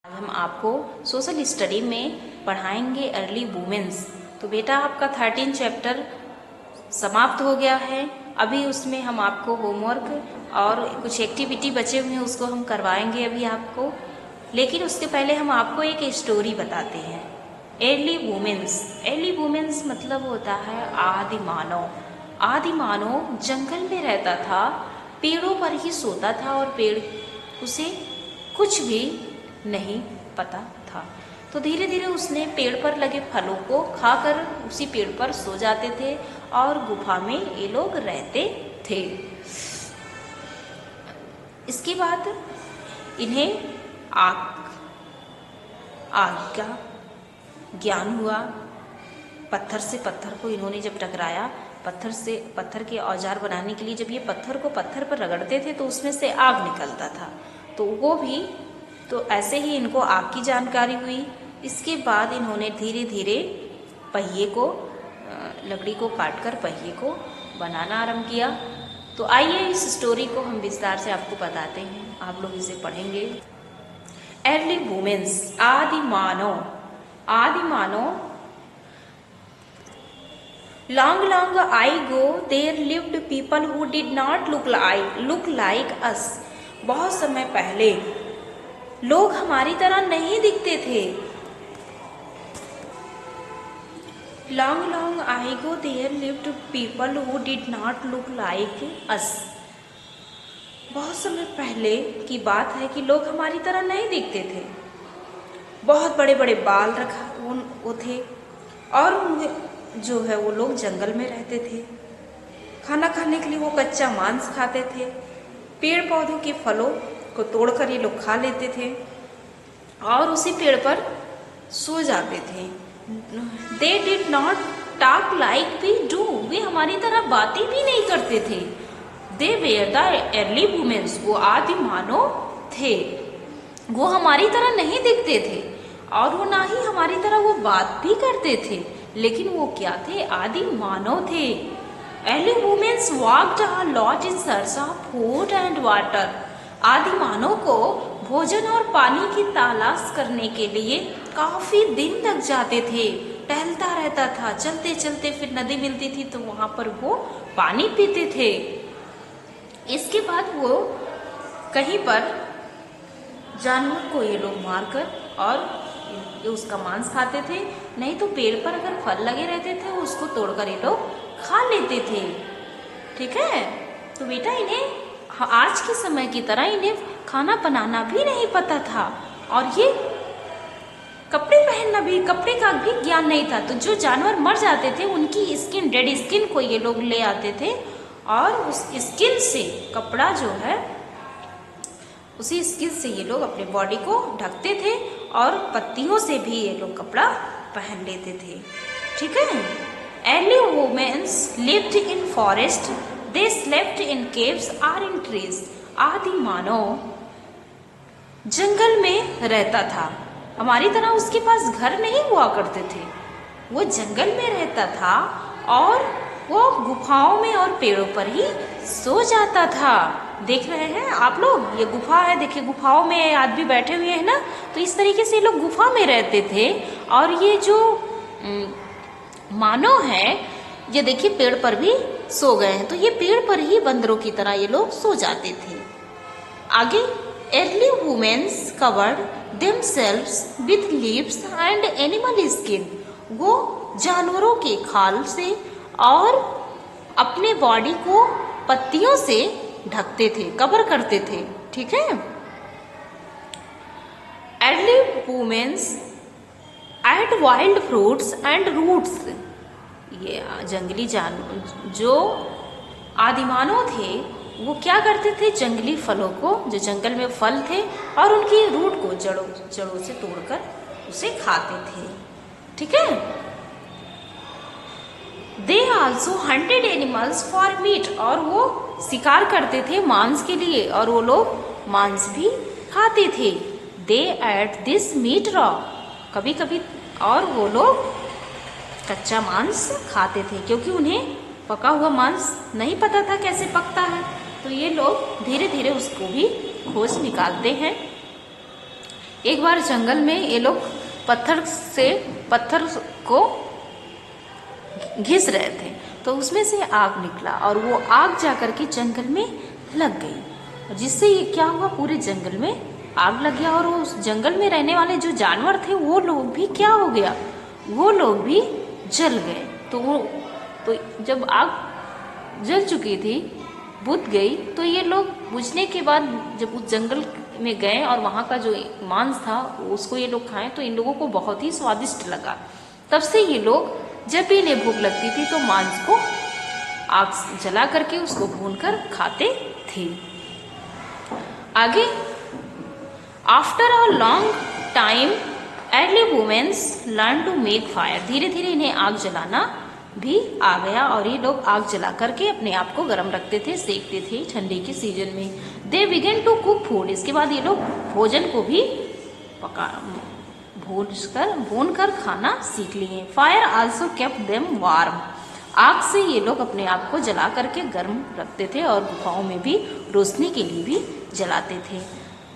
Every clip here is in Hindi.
हम आपको सोशल स्टडी में पढ़ाएंगे अर्ली वुमेन्स। तो बेटा आपका 13 चैप्टर समाप्त हो गया है। अभी उसमें हम आपको होमवर्क और कुछ एक्टिविटी बचे हुए हैं उसको हम करवाएंगे अभी आपको। लेकिन उसके पहले हम आपको एक स्टोरी बताते हैं। अर्ली वुमेन्स, अर्ली वुमेन्स मतलब होता है आदि मानव। आदि मानव जंगल में रहता था, पेड़ों पर ही सोता था और पेड़ उसे कुछ भी नहीं पता था। तो धीरे धीरे उसने पेड़ पर लगे फलों को खाकर उसी पेड़ पर सो जाते थे और गुफा में ये लोग रहते थे। इसके बाद इन्हें आग का ज्ञान हुआ। पत्थर से पत्थर को इन्होंने जब टकराया, पत्थर के औजार बनाने के लिए जब ये पत्थर को पत्थर पर रगड़ते थे तो उसमें से आग निकलता था। तो ऐसे ही इनको आग की जानकारी हुई। इसके बाद इन्होंने धीरे धीरे पहिए को, लकड़ी को काटकर पहिए को बनाना आरंभ किया। तो आइए इस स्टोरी को हम विस्तार से आपको बताते हैं, आप लोग इसे पढ़ेंगे। अर्ली वुमेन्स, आदि मानव। आदि मानव। Long, long ago, there lived people who did not look like us. बहुत समय पहले लोग हमारी तरह नहीं दिखते थे। Long, long ago, there lived people who did not look like us. बहुत समय पहले की बात है कि लोग हमारी तरह नहीं दिखते थे। बहुत बड़े बड़े बाल वो थे और जो है वो लोग जंगल में रहते थे। खाना खाने के लिए वो कच्चा मांस खाते थे। पेड़ पौधों के फलों को तोड़कर ये लोग खा लेते थे और उसी पेड़ पर सो जाते थे। They did not talk like we do. वे हमारी तरह बातें भी नहीं करते थे। They were the early women. वो आदि मानव थे। वो हमारी तरह नहीं दिखते थे और वो ना ही हमारी तरह वो बात भी करते थे, लेकिन वो क्या थे? आदि मानव थे। Early women walked a lot in search of food and water. आदि मानव को भोजन और पानी की तलाश करने के लिए काफी दिन लग जाते थे। टहलता रहता था, चलते चलते फिर नदी मिलती थी तो वहां पर वो पानी पीते थे। इसके बाद वो कहीं पर जानवर को ये लोग मारकर और उसका मांस खाते थे, नहीं तो पेड़ पर अगर फल लगे रहते थे उसको तोड़कर ये लोग खा लेते थे। ठीक है, तो बेटा इन्हें आज के समय की तरह इन्हें खाना बनाना भी नहीं पता था और ये कपड़े का भी ज्ञान नहीं था। तो जो जानवर मर जाते थे उनकी स्किन, डेड स्किन को ये लोग ले आते थे और उस स्किन से कपड़ा जो है, उसी स्किन से ये लोग अपने बॉडी को ढकते थे और पत्तियों से भी ये लोग कपड़ा पहन लेते थे। ठीक है। Early women lived in forest. They slept in caves or in trees. आदि मानव जंगल में रहता था। हमारी तरह उसके पास घर नहीं हुआ करते थे। वो जंगल में रहता था और वो गुफाओं में और पेड़ों पर ही सो जाता था। देख रहे हैं आप लोग, ये गुफा है, देखिए गुफाओं में आदमी बैठे हुए हैं ना। तो इस तरीके से लोग गुफा में रहते थे और ये जो मानव है ये देखिए पेड़ पर भी सो गए हैं। तो ये पेड़ पर ही बंदरों की तरह ये लोग सो जाते थे। आगे, early womens covered themselves with leaves and animal skin. वो जानवरों के खाल से और अपने बॉडी को पत्तियों से ढकते थे, कवर करते थे। ठीक है। Early womens ate wild fruits and roots. ये जंगली जानवर जो आदिमानव थे वो क्या करते थे? जंगली फलों को, जो जंगल में फल थे और उनकी रूट को जड़ों से तोड़कर उसे खाते थे। ठीक है। They also hunted animals for meat. और वो शिकार करते थे मांस के लिए और वो लोग मांस भी खाते थे। They ate this meat raw. कभी कभी और वो लोग कच्चा मांस खाते थे क्योंकि उन्हें पका हुआ मांस नहीं पता था कैसे पकता है। तो ये लोग धीरे धीरे उसको भी खोज निकालते हैं। एक बार जंगल में ये लोग पत्थर को घिस रहे थे, तो उसमें से आग निकला और वो आग जाकर के जंगल में लग गई, जिससे ये क्या हुआ, पूरे जंगल में आग लग गया। और उस जंगल में रहने वाले जो जानवर थे वो लोग भी क्या हो गया, वो लोग भी जल गए। तो जब आग जल चुकी थी, बुझ गई, तो ये लोग बुझने के बाद जब उस जंगल में गए और वहाँ का जो मांस था उसको ये लोग खाएं, तो इन लोगों को बहुत ही स्वादिष्ट लगा। तब से ये लोग जब भी इन्हें भूख लगती थी तो मांस को आग जला करके उसको भूनकर खाते थे। आगे, after a long time early womens learn to make fire. धीरे धीरे इन्हें आग जलाना भी आ गया और ये लोग आग जला करके अपने आप को गर्म रखते थे, सेकते थे ठंडी के सीजन में। दे बिगेन टू कुक फूड। इसके बाद ये लोग भोजन को भी भून कर खाना सीख लिए। Fire also kept them warm. आग से ये लोग अपने आप को जला करके गर्म रखते थे और गुफाओं में भी रोशनी के लिए भी जलाते थे।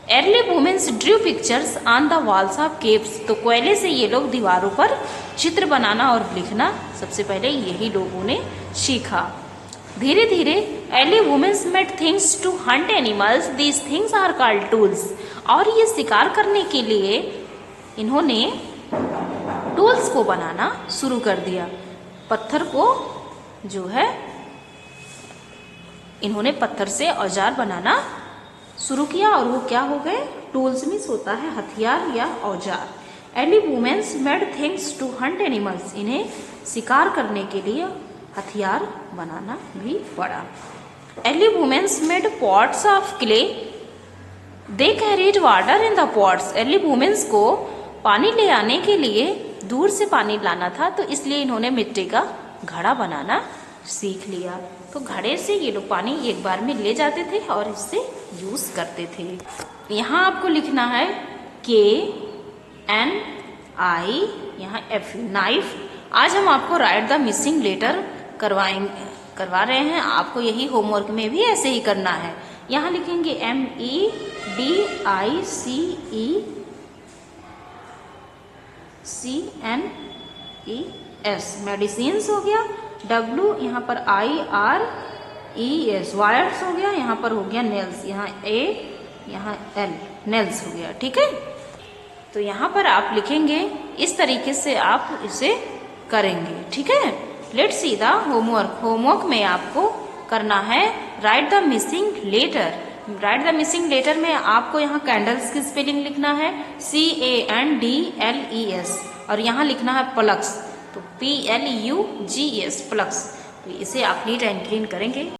Early womens drew pictures on the walls of caves. तो कोयले से ये लोग दीवारों पर चित्र बनाना और लिखना सबसे पहले यही लोगों ने सीखा। धीरे धीरे early womens made things to hunt animals, these things are called tools. और ये शिकार करने के लिए इन्होंने टूल्स को बनाना शुरू कर दिया। पत्थर को जो है इन्होंने पत्थर से औजार बनाना शुरू किया और वो क्या हो गए, टूल्स मीन्स होता है हथियार या औजार। Early womens made things to hunt animals. इन्हें शिकार करने के लिए हथियार बनाना भी पड़ा। Early womens made pots of clay, they carried water in the pots. Early womens को पानी ले आने के लिए दूर से पानी लाना था, तो इसलिए इन्होंने मिट्टी का घड़ा बनाना सीख लिया। तो घड़े से ये लोग पानी एक बार में ले जाते थे और इससे यूज करते थे। यहाँ आपको लिखना है KNI, यहाँ F नाइफ। आज हम आपको राइट द मिसिंग लेटर करवा रहे हैं। आपको यही होमवर्क में भी ऐसे ही करना है। यहाँ लिखेंगे MEDICES मेडिसिन्स हो गया। W यहाँ पर IRES वायर्स हो गया। यहाँ पर हो गया नेल्स, यहाँ A यहाँ L नेल्स हो गया। ठीक है, तो यहाँ पर आप लिखेंगे, इस तरीके से आप इसे करेंगे। ठीक है, let's see the homework. Homework में आपको करना है write the missing letter. Write the missing letter में आपको यहाँ कैंडल्स की स्पेलिंग लिखना है CANDLES और यहाँ लिखना है प्लग्स, तो PLUGS प्लग्स। तो इसे आप नीट एंड क्लीन करेंगे।